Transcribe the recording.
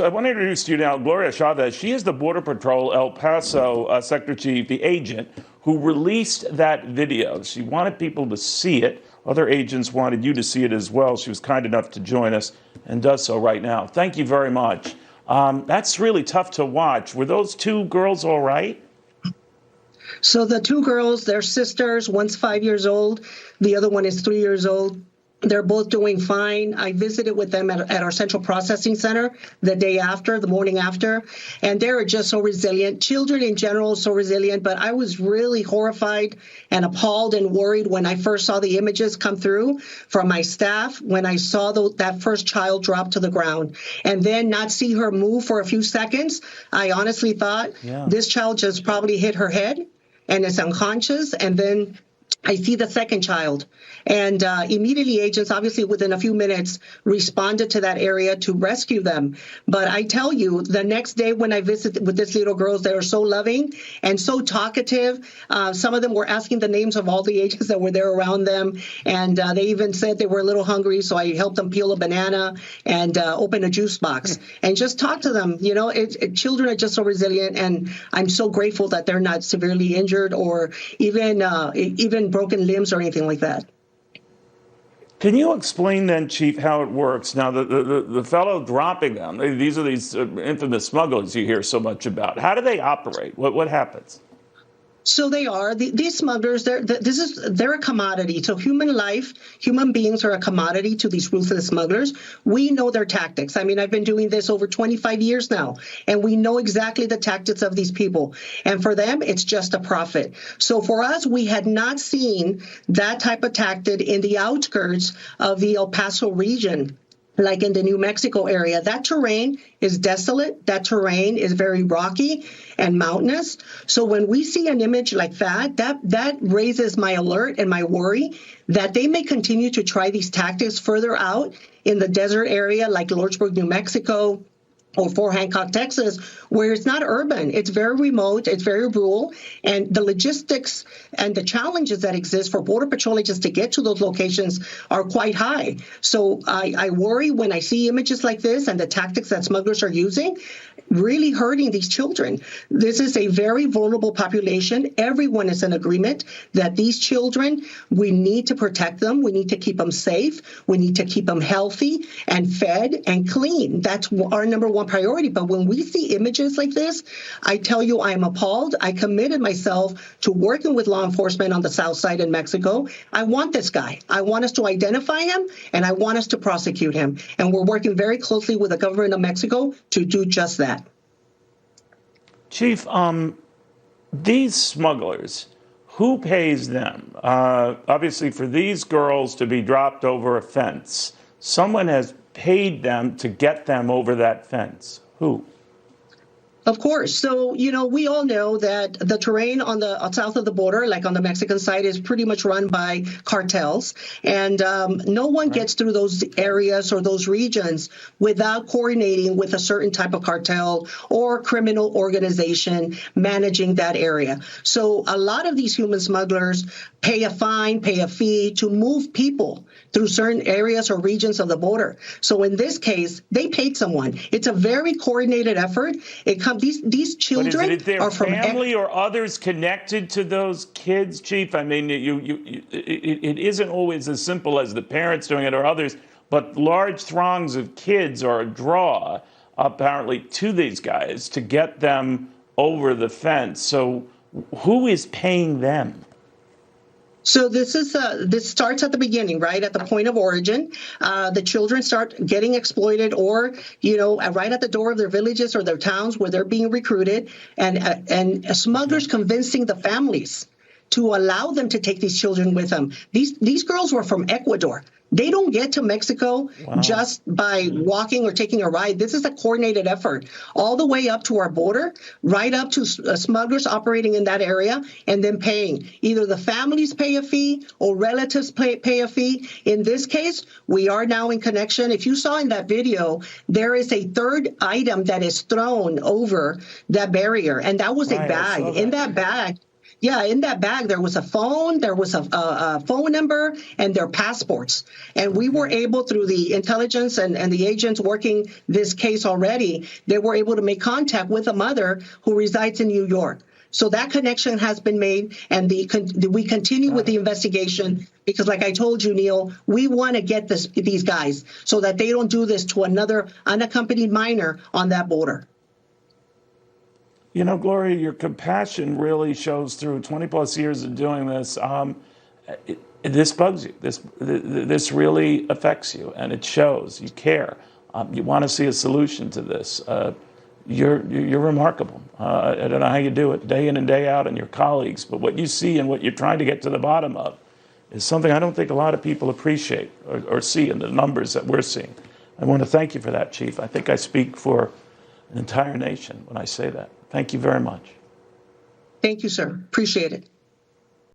I want to introduce to you now Gloria Chavez. She is the Border Patrol El Paso Sector Chief, the agent who released that video. She wanted people to see it. Other agents wanted you to see it as well. She was kind enough to join us and does so right now. Thank you very much. That's really tough to watch. Were those two girls all right? So the two girls, they're sisters. One's 5 years old. The other one is 3 years old. They're both doing fine. I visited with them at our central processing center the morning after, and they're just so resilient. Children in general, so resilient, but I was really horrified and appalled and worried when I first saw the images come through from my staff, when I saw that first child drop to the ground, and then not see her move for a few seconds. I honestly thought this child just probably hit her head and is unconscious, and then I see the second child, and immediately agents, obviously within a few minutes, responded to that area to rescue them. But I tell you, the next day when I visited with these little girls, they were so loving and so talkative. Some of them were asking the names of all the agents that were there around them, and they even said they were a little hungry, so I helped them peel a banana and open a juice box and just talk to them. You know, children are just so resilient, and I'm so grateful that they're not severely injured or even broken limbs or anything like that. Can you explain then, Chief, how it works? Now, the fellow dropping them, these are these infamous smugglers you hear so much about. How do they operate? What happens? So they are. These smugglers, they're a commodity. So human beings are a commodity to these ruthless smugglers. We know their tactics. I mean, I've been doing this over 25 years now, and we know exactly the tactics of these people. And for them, it's just a profit. So for us, we had not seen that type of tactic in the outskirts of the El Paso region, like in the New Mexico area. That terrain is desolate. That terrain is very rocky and mountainous. So when we see an image like that raises my alert and my worry that they may continue to try these tactics further out in the desert area like Lordsburg, New Mexico, or Fort Hancock, Texas, where it's not urban. It's very remote, it's very rural, and the logistics and the challenges that exist for Border Patrol agents to get to those locations are quite high. So I worry when I see images like this and the tactics that smugglers are using, really hurting these children. This is a very vulnerable population. Everyone is in agreement that these children, we need to protect them. We need to keep them safe. We need to keep them healthy and fed and clean. That's our number one priority. But when we see images like this, I tell you, I'm appalled. I committed myself to working with law enforcement on the south side in Mexico. I want this guy. I want us to identify him, and I want us to prosecute him. And we're working very closely with the government of Mexico to do just that. Chief, these smugglers, who pays them? Obviously, for these girls to be dropped over a fence, someone has paid them to get them over that fence. Who? Of course. So, we all know that the terrain on the south of the border, like on the Mexican side, is pretty much run by cartels. And no one gets through those areas or those regions without coordinating with a certain type of cartel or criminal organization managing that area. So a lot of these human smugglers pay a fine, pay a fee to move people through certain areas or regions of the border. So in this case, they paid someone. It's a very coordinated effort. These children but is it their are from family or others connected to those kids, Chief? I mean, it isn't always as simple as the parents doing it or others, but large throngs of kids are a draw, apparently, to these guys to get them over the fence. So who is paying them? So this starts at the beginning, right at the point of origin. The children start getting exploited, or right at the door of their villages or their towns where they're being recruited, and smugglers convincing the families to allow them to take these children with them. These girls were from Ecuador. They don't get to Mexico just by walking or taking a ride. This is a coordinated effort all the way up to our border, right up to smugglers operating in that area and then paying. Either the families pay a fee or relatives pay a fee. In this case, we are now in connection. If you saw in that video, there is a third item that is thrown over that barrier, and that was a bag. In that bag, Yeah, in that bag there was a phone, there was a phone number, and their passports. And we were able, through the intelligence and the agents working this case already, they were able to make contact with a mother who resides in New York. So that connection has been made, and we continue with the investigation because, like I told you, Neil, we want to get these guys so that they don't do this to another unaccompanied minor on that border. You know, Gloria, your compassion really shows through 20 plus years of doing this. This bugs you. This really affects you, and it shows. You care. You want to see a solution to this. You're remarkable. I don't know how you do it day in and day out, and your colleagues, but what you see and what you're trying to get to the bottom of is something I don't think a lot of people appreciate or see in the numbers that we're seeing. I want to thank you for that, Chief. I think I speak for an entire nation when I say that. Thank you very much. Thank you, sir. Appreciate it.